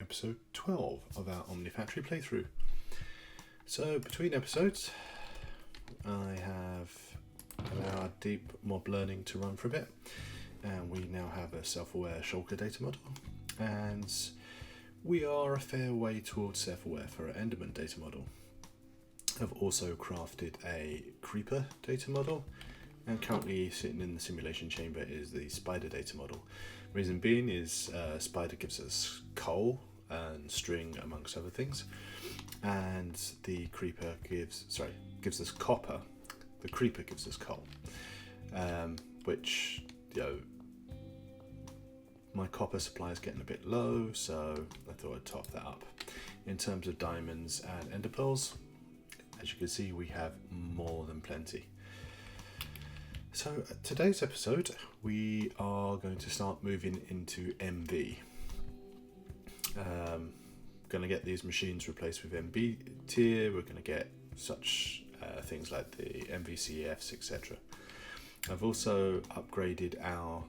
episode 12 of our Omnifactory playthrough. So between episodes I have allowed deep mob learning to run for a bit, and we now have a self-aware shulker data model, and we are a fair way towards self-aware for our Enderman data model. I've also crafted a creeper data model, and currently sitting in the simulation chamber is the spider data model. Reason being is spider gives us coal and string amongst other things, and the creeper gives us copper. The creeper gives us coal, which, you know, my copper supply is getting a bit low, so I thought I'd top that up. In terms of diamonds and ender pearls, as you can see, we have more than plenty. So today's episode, we are going to start moving into MV. Going to get these machines replaced with MB tier. We're going to get such things like the MVCFs, etc. I've also upgraded our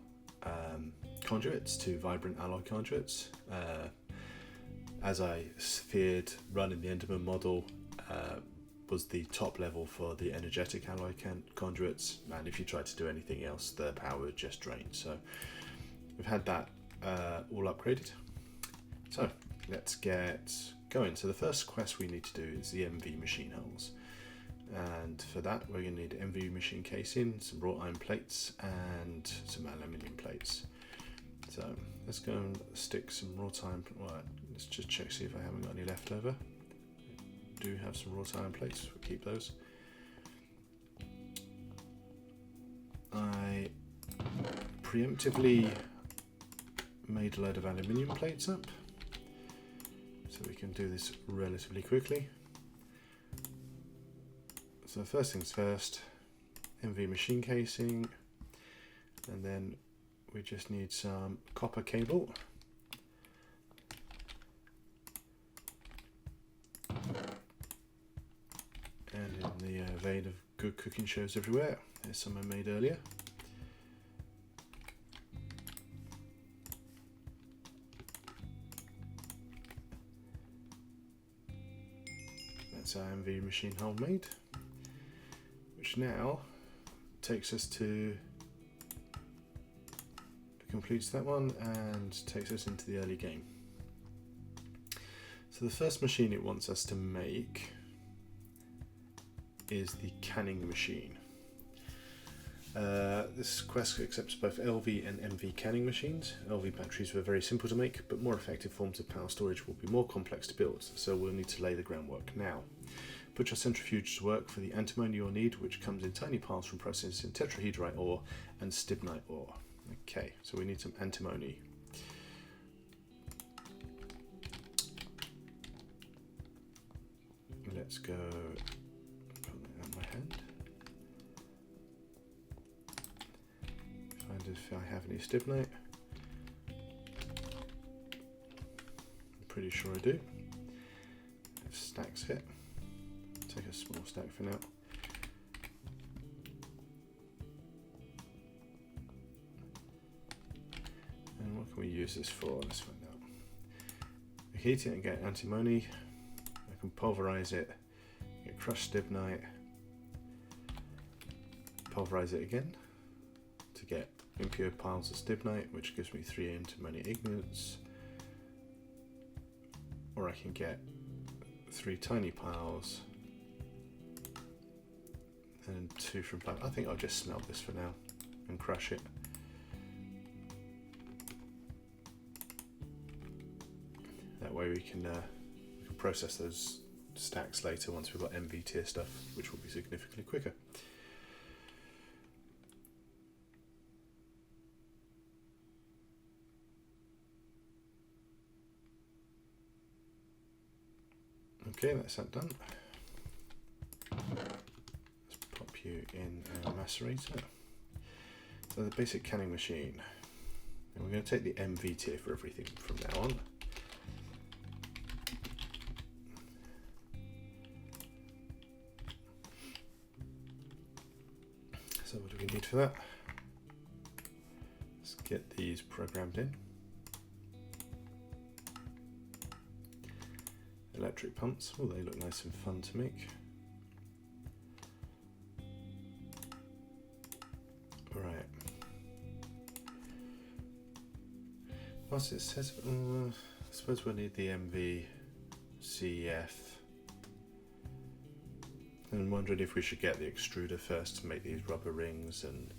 conduits to vibrant alloy conduits. As I feared, running the Enderman model was the top level for the energetic alloy conduits, and if you tried to do anything else, the power would just drain. So we've had that all upgraded. So let's get going. So the first quest we need to do is the MV machine hulls, and for that we're going to need MV machine casing, some wrought iron plates and some aluminium plates. So let's go and stick some wrought iron. Right, let's just check, see if I haven't got any left over. Do have some wrought iron plates, we'll keep those. I preemptively made a load of aluminium plates up, so we can do this relatively quickly. So first things first, MV machine casing, and then we just need some copper cable. And in the vein of good cooking shows everywhere, there's some I made earlier. That's our MV machine hull made, which now takes us to, completes that one and takes us into the early game. So the first machine it wants us to make is the canning machine. This quest accepts both LV and MV canning machines. LV batteries were very simple to make, but more effective forms of power storage will be more complex to build, so we'll need to lay the groundwork now. Put your centrifuge to work for the antimony you'll need, which comes in tiny piles from processing tetrahedrite ore and stibnite ore. Okay, so we need some antimony. Let's go. Find if I have any stibnite. I'm pretty sure I do. If stacks hit, take a small stack for now. And what can we use this for? Let's find out. I heat it and get antimony. I can pulverize it, get crushed stibnite, pulverize it again to get impure piles of stibnite, which gives me 3 antimony ignites, or I can get 3 tiny piles and 2 from plant. I think I'll just smelt this for now and crush it. That way we can process those stacks later once we've got MV tier stuff, which will be significantly quicker. Okay, that's that done. Let's pop you in our macerator. So the basic canning machine. And we're going to take the MV tier for everything from now on. So what do we need for that? Let's get these programmed in. electric pumps. Oh, they look nice and fun to make. Right. Whilst it says, I suppose we'll need the MVCF. I'm wondering if we should get the extruder first to make these rubber rings and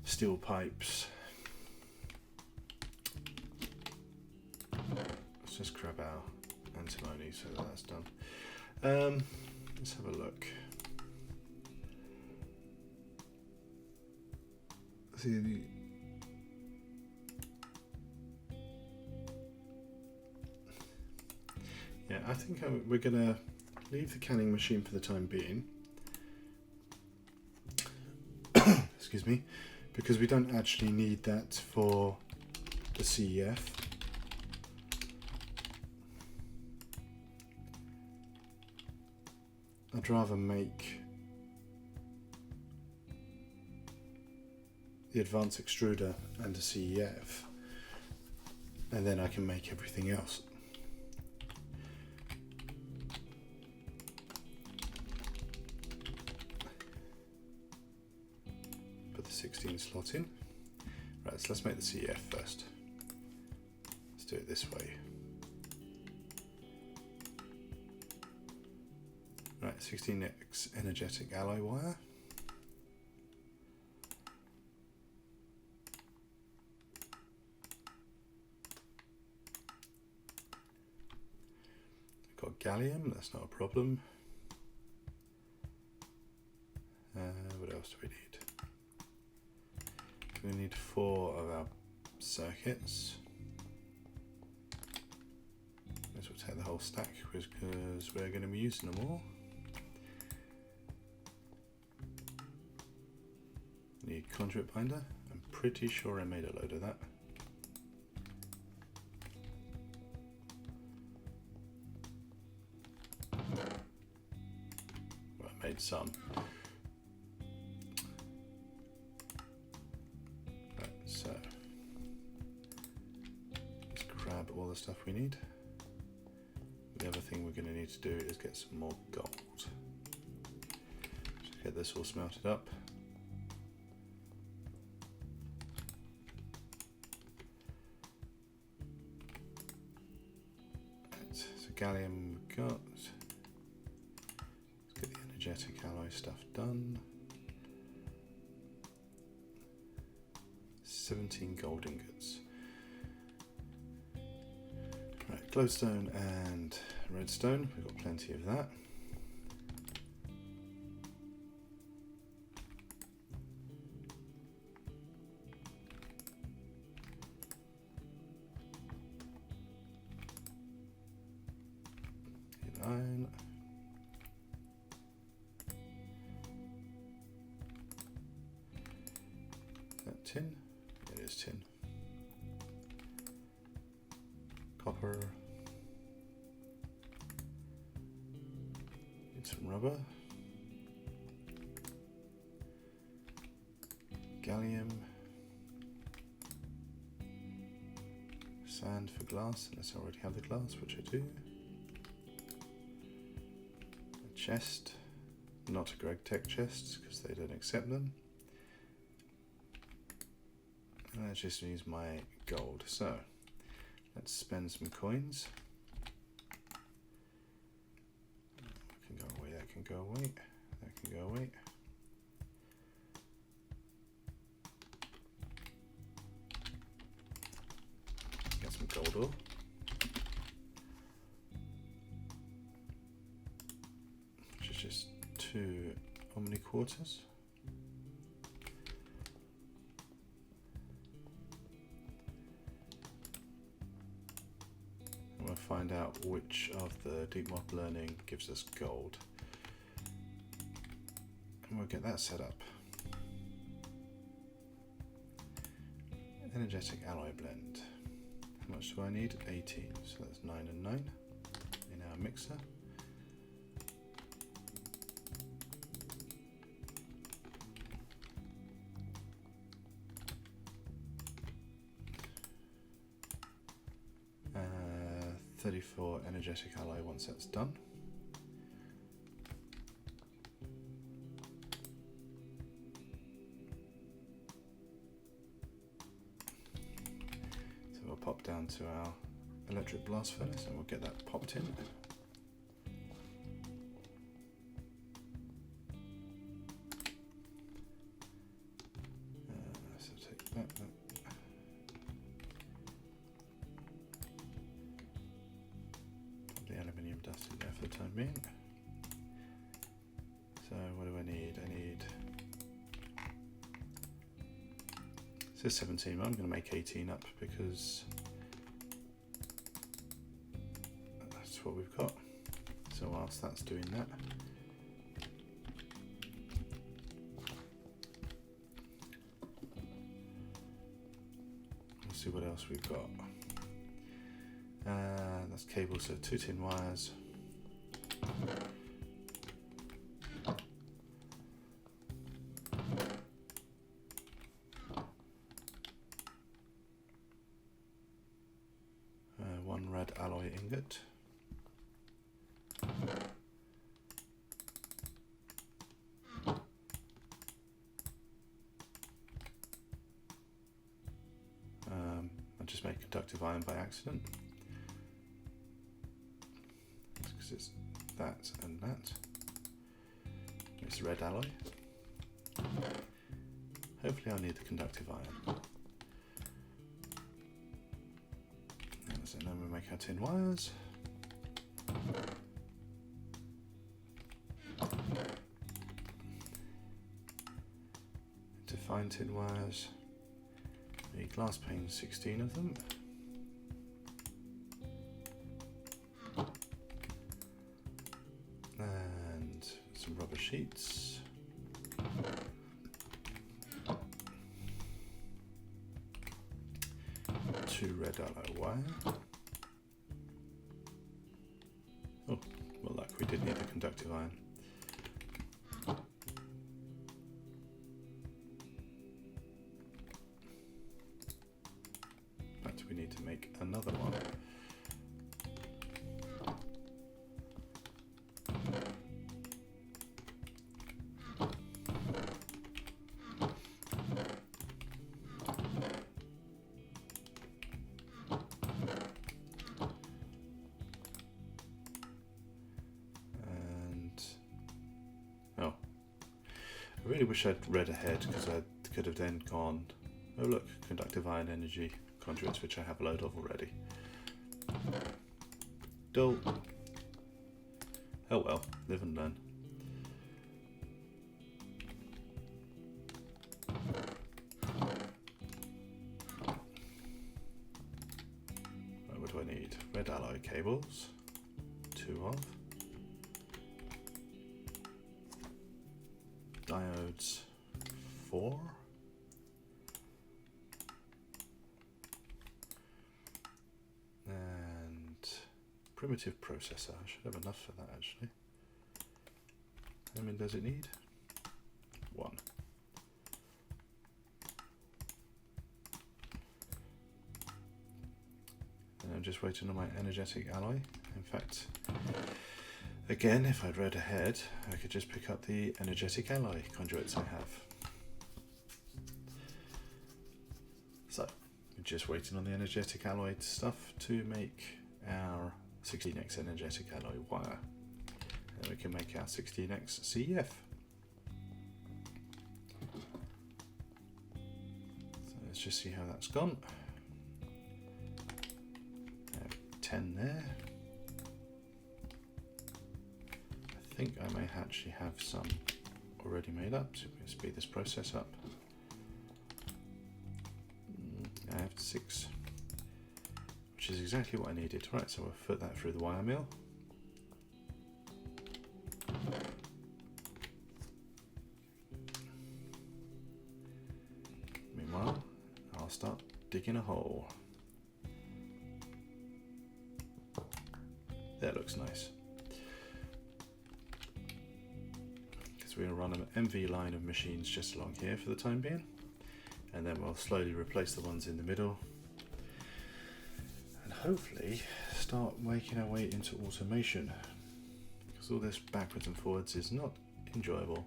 steel pipes. Let's just grab our antimony so that's done. Let's have a look. See, yeah, I think we're gonna leave the canning machine for the time being. Excuse me, because we don't actually need that for the CEF. I'd rather make the advanced extruder and a CEF, and then I can make everything else. Put the 16 slot in. Right, so let's make the CEF first. Let's do it this way. Right, 16x energetic alloy wire. Got gallium, that's not a problem. What else do we need? We need 4 of our circuits. This will take the whole stack because we're going to be using them all. Need conduit binder. I'm pretty sure I made a load of that. Well, I made some. Right, so let's grab all the stuff we need. The other thing we're going to need to do is get some more gold. Just get this all smelted up. Gallium we've got. Let's get the energetic alloy stuff done. 17 gold ingots. Right, glowstone and redstone. We've got plenty of that. Iron. Is that tin? It is tin. Copper. Need some rubber. Gallium. Sand for glass, unless I already have the glass, which I do. Chest, not a Gregtech chest because they don't accept them. And I just use my gold. So let's spend some coins. That can go away, that can go away, that can go away. Get some gold ore. Just 2 omni quarters. And we'll find out which of the deep mod learning gives us gold. And we'll get that set up. Energetic alloy blend. How much do I need? 18. So that's 9 and 9 in our mixer. R34 energetic alloy once that's done. So we'll pop down to our electric blast furnace and we'll get that popped in. So take that. Put the aluminium dust in there for the time being. So what do I need? I need, it says 17, but I'm going to make 18 up because that's what we've got. So whilst that's doing that, we'll see what else we've got. That's cables, so 2 tin wires. One red alloy ingot. I just made conductive iron by accident. Because it's that and that. It's red alloy. Hopefully I'll need the conductive iron. And then we'll make our tin wires. To find tin wires, the glass panes, 16 of them. And some rubber sheets. Two red alloy wire. Oh, well, luck, we did need the conductive iron. But we need to make another one. I really wish I'd read ahead because I could have then gone, oh look, conductive iron energy conduits, which I have a load of already. Dull. Oh well, live and learn. Right, what do I need? Red alloy cables, 2 of. Diodes, 4. And primitive processor. I should have enough for that actually. How many does it need? 1. And I'm just waiting on my energetic alloy. In fact, again, if I'd read ahead, I could just pick up the energetic alloy conduits I have. So, we're just waiting on the energetic alloy stuff to make our 16x energetic alloy wire. And we can make our 16x CEF. So let's just see how that's gone. 10 there. I think I may actually have some already made up, so we can speed this process up. I have 6, which is exactly what I needed. Right, so we'll put that through the wire mill. Meanwhile, I'll start digging a hole. That looks nice. We're going to run an MV line of machines just along here for the time being, and then we'll slowly replace the ones in the middle, and hopefully start making our way into automation, because all this backwards and forwards is not enjoyable.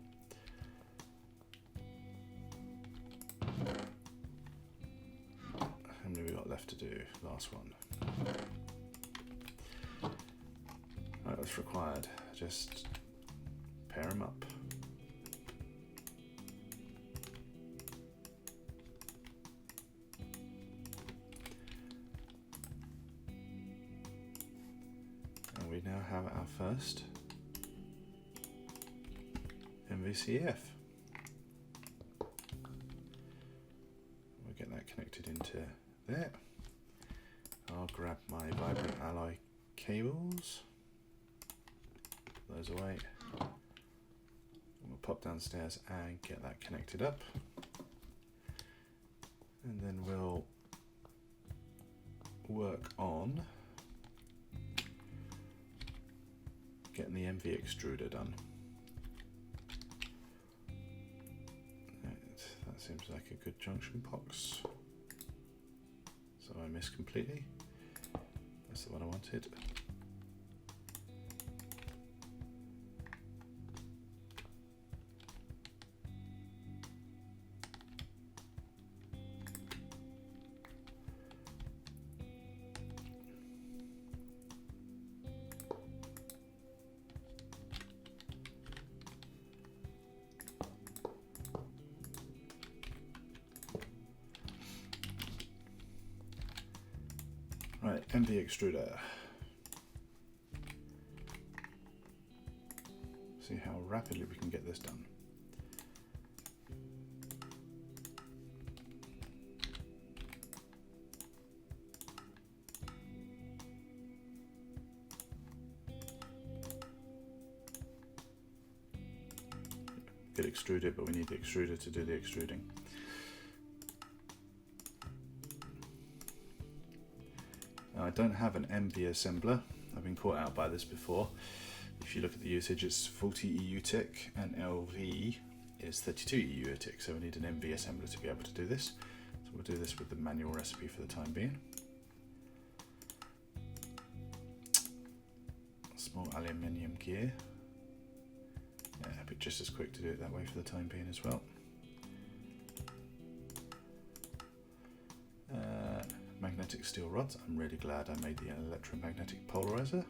How many we got left to do? Last one. Right, what's required? Just pair them up. And we now have our first MVCF. We'll get that connected into there. I'll grab my vibrant alloy cables, put those away. We'll pop downstairs and get that connected up, and then we'll work on getting the MV extruder done. That seems like a good junction box. So I missed completely. That's the one I wanted. Right, MV extruder. See how rapidly we can get this done. Could extrude it, but we need the extruder to do the extruding. I don't have an MV assembler. I've been caught out by this before. If you look at the usage, it's 40 EU tick and LV is 32 EU tick, so we need an MV assembler to be able to do this. So we'll do this with the manual recipe for the time being. Small aluminium gear. Yeah, but just as quick to do it that way for the time being as well. Magnetic steel rods. I'm really glad I made the electromagnetic polarizer.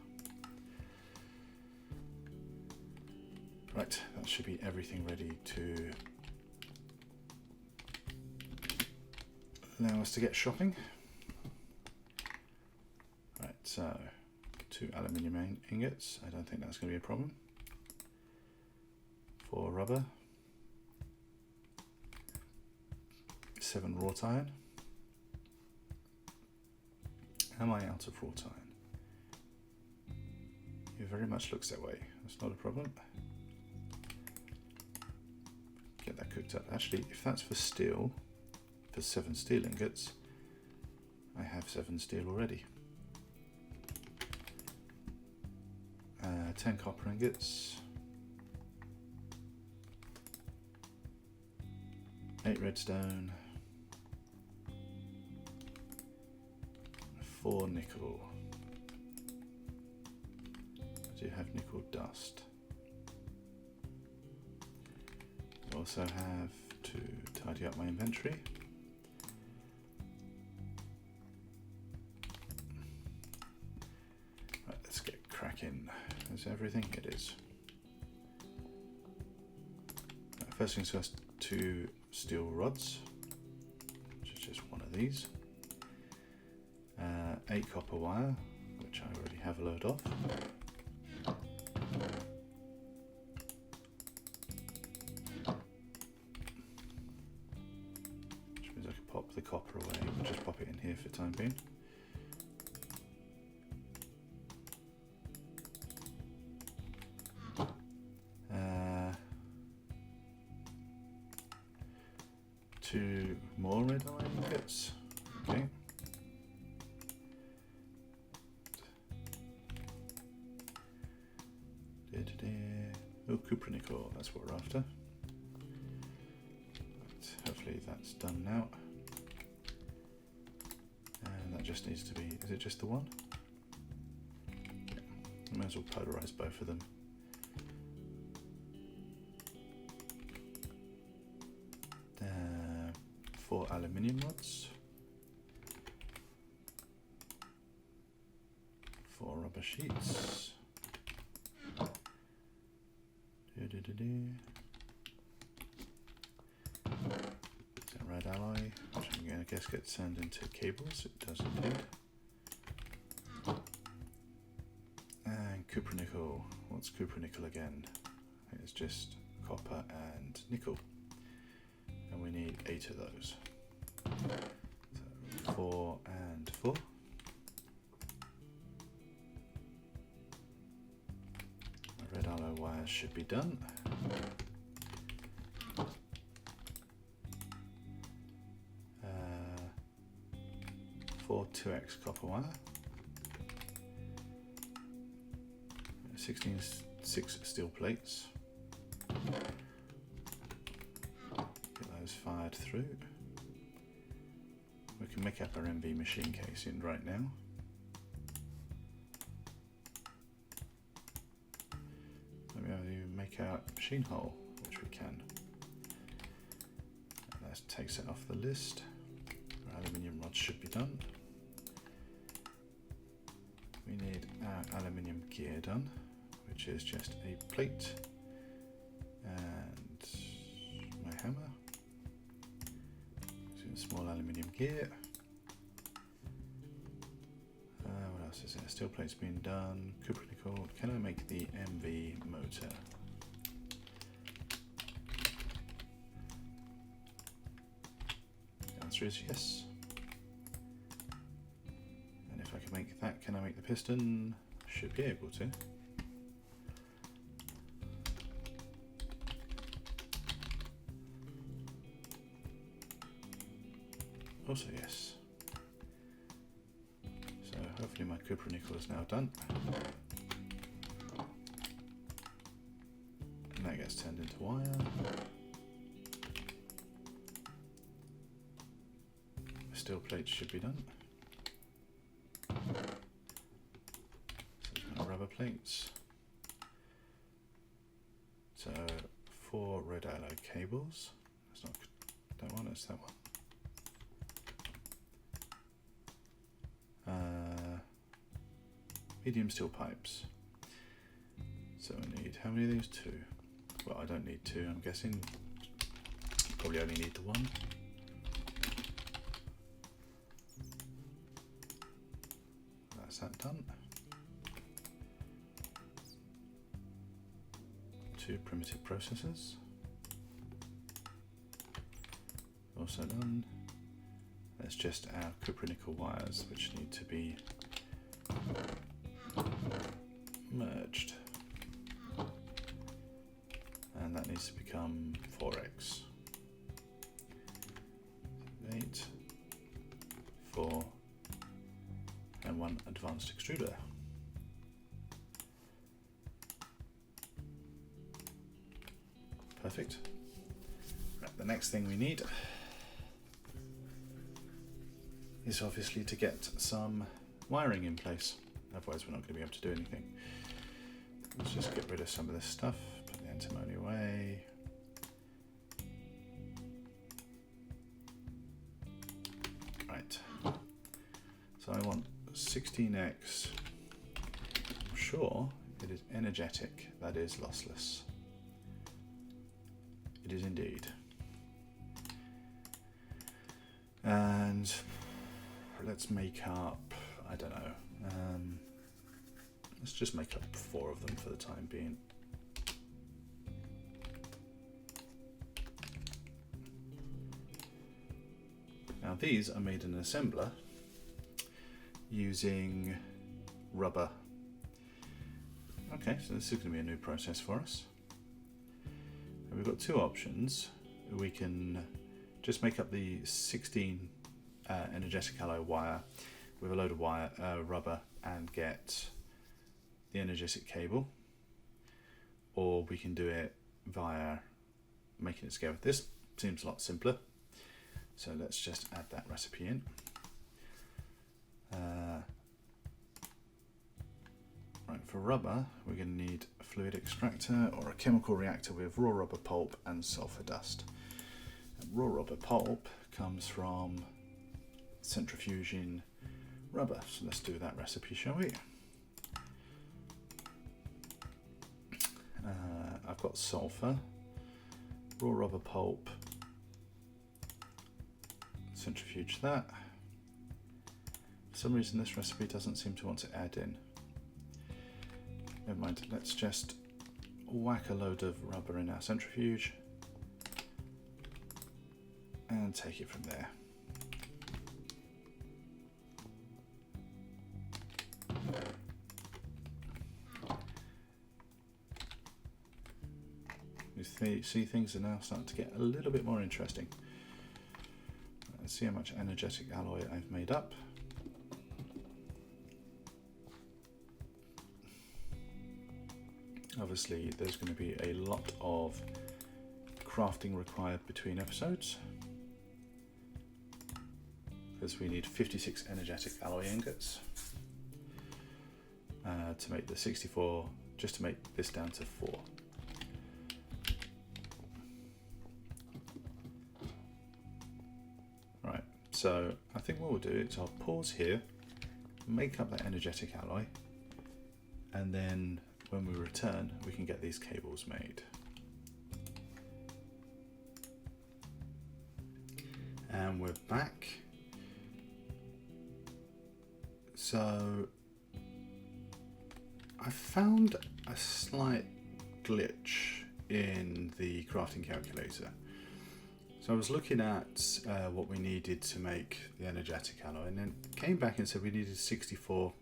Right, that should be everything ready to allow us to get shopping. Right, so 2 aluminium ingots. I don't think that's going to be a problem. 4 rubber. 7 wrought iron. Am I out of wrought iron? It very much looks that way. That's not a problem. Get that cooked up. Actually, if that's for steel, for 7 steel ingots, I have 7 steel already. 10 copper ingots. 8 redstone. 4 nickel. I do have nickel dust. I also have to tidy up my inventory. Right, let's get cracking. Is everything? It is. Right, first things first, 2 steel rods, which is just one of these. 8 copper wire, which I already have a load of. Which means I can pop the copper away, we'll just pop it in here for the time being. Two more red iron ingots. Okay. Oh, cupronickel, that's what we're after. Right, hopefully that's done now. And that just needs to be, is it just the one? Yeah. I might as well polarize both of them. There, 4 aluminium rods, 4 rubber sheets. Red alloy, which I'm going to guess gets turned into cables. It does indeed. And cupronickel. What's cupronickel again? It's just copper and nickel. And we need 8 of those. So 4 and 4. My red alloy wires should be done. 4 2x copper wire, 16 6 steel plates, get those fired through. We can make up our MV machine casing right now. Maybe I'll make our machine hull, which we can. And that takes it off the list. Our aluminium rods should be done. We need our aluminium gear done, which is just a plate and my hammer. So a small aluminium gear. What else is there? Steel plates being done. Cupronickel. Can I make the MV motor? The answer is yes. If I can make that, can I make the piston? Should be able to. Also yes. So hopefully my cupronickel is now done. And that gets turned into wire. The steel plates should be done. Rubber plates. So 4 red alloy cables. That's not that one, it's that one. Medium steel pipes. So I need, how many of these? 2. Well, I don't need 2, I'm guessing. Probably only need the 1. That's that done. 2 primitive processors. Also done. That's just our cupronickel wires, which need to be merged. And that needs to become 4x. 8, 4, and 1 advanced extruder. Perfect. Right, the next thing we need is obviously to get some wiring in place. Otherwise we're not going to be able to do anything. Let's just get rid of some of this stuff, put the antimony away. Right. So I want 16x. I'm sure it is energetic, that is lossless. It is indeed. And let's make up, I don't know, let's just make up 4 of them for the time being. Now these are made in an assembler using rubber. Okay, so this is going to be a new process for us. And we've got 2 options. We can just make up the 16 energetic alloy wire with a load of wire, rubber, and get the energetic cable, or we can do it via making it scale. This seems a lot simpler, so let's just add that recipe in. Right, for rubber, we're going to need a fluid extractor or a chemical reactor with raw rubber pulp and sulfur dust. And raw rubber pulp comes from centrifuging rubber, so let's do that recipe, shall we? I've got sulfur, raw rubber pulp, centrifuge that. For some reason this recipe doesn't seem to want to add in. Never mind, let's just whack a load of rubber in our centrifuge and take it from there. You see, things are now starting to get a little bit more interesting. Let's see how much energetic alloy I've made up. Obviously, there's going to be a lot of crafting required between episodes, because we need 56 energetic alloy ingots to make the 64, just to make this down to 4. Right, so I think what we'll do is I'll pause here, make up that energetic alloy, and then when we return, we can get these cables made. And we're back. So I found a slight glitch in the crafting calculator. So I was looking at what we needed to make the energetic alloy, and then came back and said we needed 64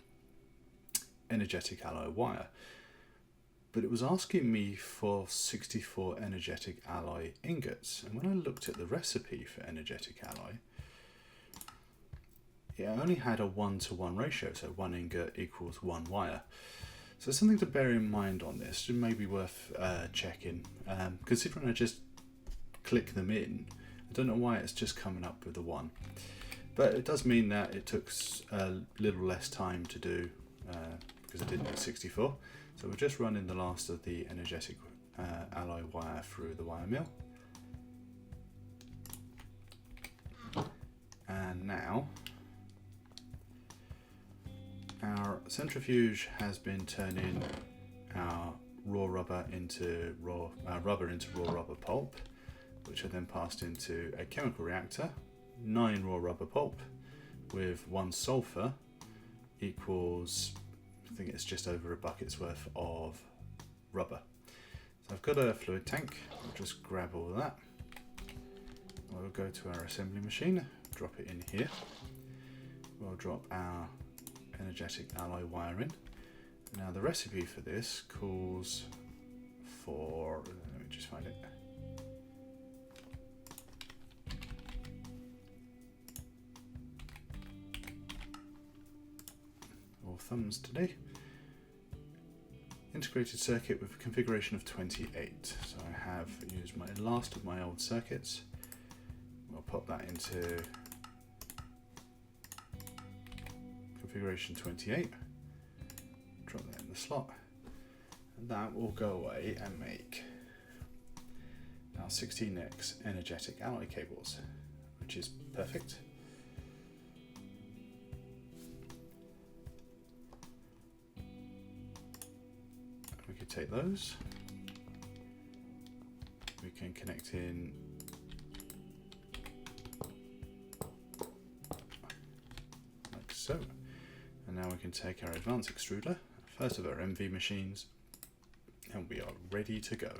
energetic alloy wire. But it was asking me for 64 energetic alloy ingots, and when I looked at the recipe for energetic alloy, it only had a 1-to-1 ratio, so 1 ingot equals 1 wire. So something to bear in mind on this, it may be worth checking. Considering I just click them in, I don't know why it's just coming up with a 1. But it does mean that it took a little less time to do, because I didn't need 64. So we're just running the last of the energetic alloy wire through the wire mill. And now our centrifuge has been turning our raw rubber into raw rubber pulp, which are then passed into a chemical reactor. 9 raw rubber pulp with 1 sulfur equals, I think it's just over a bucket's worth of rubber. So I've got a fluid tank. I'll just grab all of that. We'll go to our assembly machine, drop it in here. We'll drop our energetic alloy wire in. Now the recipe for this calls for, let me just find it. All thumbs today. Integrated circuit with a configuration of 28. So I have used my last of my old circuits. We'll pop that into configuration 28. Drop that in the slot. And that will go away and make our 16x energetic alloy cables, which is perfect. We could take those, we can connect in like so, and now we can take our advanced extruder, first of our MV machines, and we are ready to go.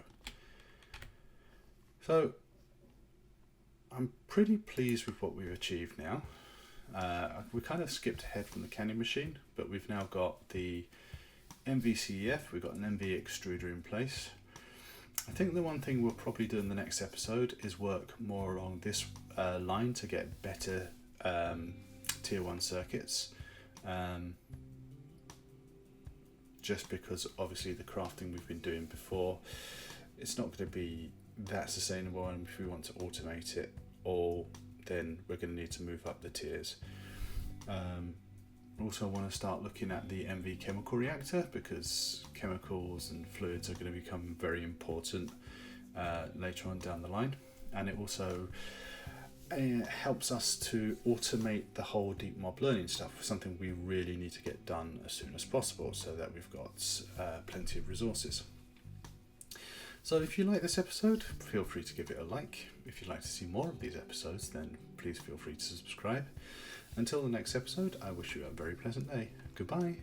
So I'm pretty pleased with what we've achieved now. We kind of skipped ahead from the canning machine, but we've now got the MVCEF, we've got an MV extruder in place. I think the one thing we'll probably do in the next episode is work more along this line to get better tier 1 circuits. Just because obviously the crafting we've been doing before, it's not going to be that sustainable, and if we want to automate it all, then we're going to need to move up the tiers. also want to start looking at the MV chemical reactor, because chemicals and fluids are going to become very important later on down the line. And it also helps us to automate the whole deep mob learning stuff, something we really need to get done as soon as possible so that we've got plenty of resources. So if you like this episode, feel free to give it a like. If you'd like to see more of these episodes, then please feel free to subscribe. Until the next episode, I wish you a very pleasant day. Goodbye.